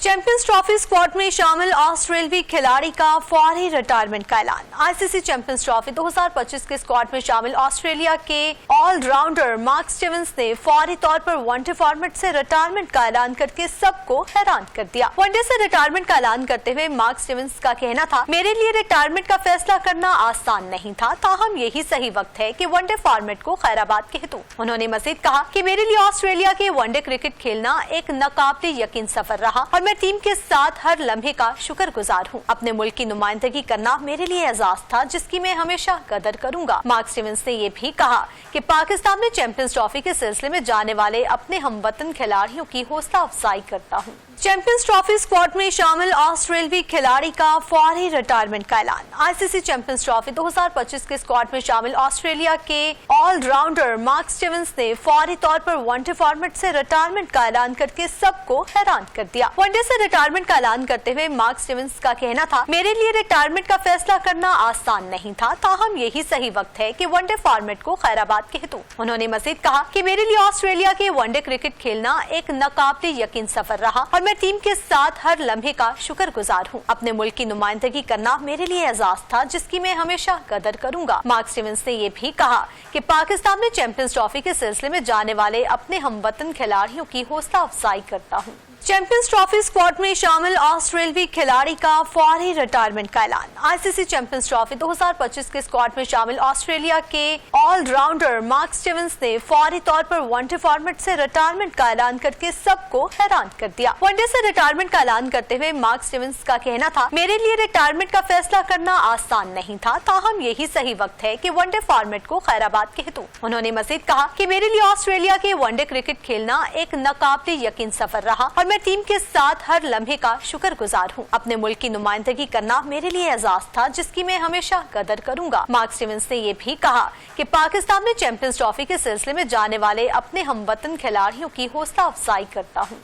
Champions trophy squad में शामिल ऑस्ट्रेलियावी खिलाड़ी का फौरी रिटायरमेंट का ऐलान। आईसीसी चैंपियंस ट्रॉफी 2025 के स्क्वाड में शामिल ऑस्ट्रेलिया के ऑलराउंडर मार्क स्टीवंस ने फौरी तौर पर वनडे फॉर्मेट से रिटायरमेंट का ऐलान करके सबको हैरान कर दिया। वनडे से रिटायरमेंट का ऐलान करते हुए मार्क स्टीवंस का कहना था, मेरे लिए रिटायरमेंट का फैसला करना आसान नहीं था, ताहम यही सही वक्त है कि वनडे फॉर्मेट को खैराबाद कह दूं। उन्होंने मजीद कहा कि मेरे लिए ऑस्ट्रेलिया के वनडे क्रिकेट खेलना एक नाकाबिले यकीन सफर रहा और मैं टीम के साथ हर लम्हे का शुक्रगुजार हूँ। अपने मुल्क की नुमाइंदगी करना मेरे लिए एजाज था, जिसकी मैं हमेशा कदर करूंगा। मार्क स्टीवंस ने ये भी कहा कि पाकिस्तान में चैंपियंस ट्रॉफी के सिलसिले में जाने वाले अपने हमवतन खिलाड़ियों की हौसला अफजाई करता हूँ। चैंपियंस ट्रॉफी स्क्वाड में शामिल ऑस्ट्रेलियावी खिलाड़ी का फौरी रिटायरमेंट का ऐलान। आईसीसी चैंपियंस ट्रॉफी 2025 के स्क्वाड में शामिल ऑस्ट्रेलिया के ऑलराउंडर मार्क स्टीवंस ने फौरी तौर पर वनडे फॉर्मेट से रिटायरमेंट का ऐलान करके सबको हैरान कर दिया। वनडे से रिटायरमेंट का ऐलान करते हुए मार्क स्टीवंस का कहना था, मेरे लिए रिटायरमेंट का फैसला करना आसान नहीं था, ताहम यही सही वक्त है कि वनडे फॉर्मेट को खैराबाद कह दूं। उन्होंने मजीद कहा कि मेरे लिए ऑस्ट्रेलिया के वनडे क्रिकेट खेलना एक नाकाबिले यकीन सफर रहा और मैं टीम के साथ हर लम्हे का शुक्रगुजार हूँ। अपने मुल्क की नुमाइंदगी करना मेरे लिए एजाज था, जिसकी मैं हमेशा कदर करूंगा। मार्क स्टीवंस ने ये भी कहा कि पाकिस्तान में चैंपियंस ट्रॉफी के सिलसिले में जाने वाले अपने हमवतन खिलाड़ियों की हौसला अफजाई करता हूँ। चैंपियंस ट्रॉफी स्क्वाड में शामिल ऑस्ट्रेलियावी खिलाड़ी का फौरी रिटायरमेंट का ऐलान। आईसीसी चैंपियंस ट्रॉफी 2025 के स्क्वाड में शामिल ऑस्ट्रेलिया के ऑलराउंडर मार्क स्टीवंस ने फौरी तौर पर वनडे फॉर्मेट से रिटायरमेंट का ऐलान करके सबको हैरान कर दिया। वनडे से रिटायरमेंट का ऐलान करते हुए मार्क स्टीवंस का कहना था, मेरे लिए रिटायरमेंट का फैसला करना आसान नहीं था, ताहम यही सही वक्त है कि वनडे फॉर्मेट को खैराबाद कह दूं। उन्होंने मजीद कहा कि मेरे लिए ऑस्ट्रेलिया के वनडे क्रिकेट खेलना एक नाकाबिले यकीन सफर रहा और मैं टीम के साथ हर लम्हे का शुक्रगुजार हूँ। अपने मुल्क की नुमाइंदगी करना मेरे लिए एजाज था, जिसकी मैं हमेशा कदर करूंगा। मार्क स्टीवंस ने ये भी कहा कि पाकिस्तान में चैंपियंस ट्रॉफी के सिलसिले में जाने वाले अपने हमवतन खिलाड़ियों की हौसला अफजाई करता हूँ।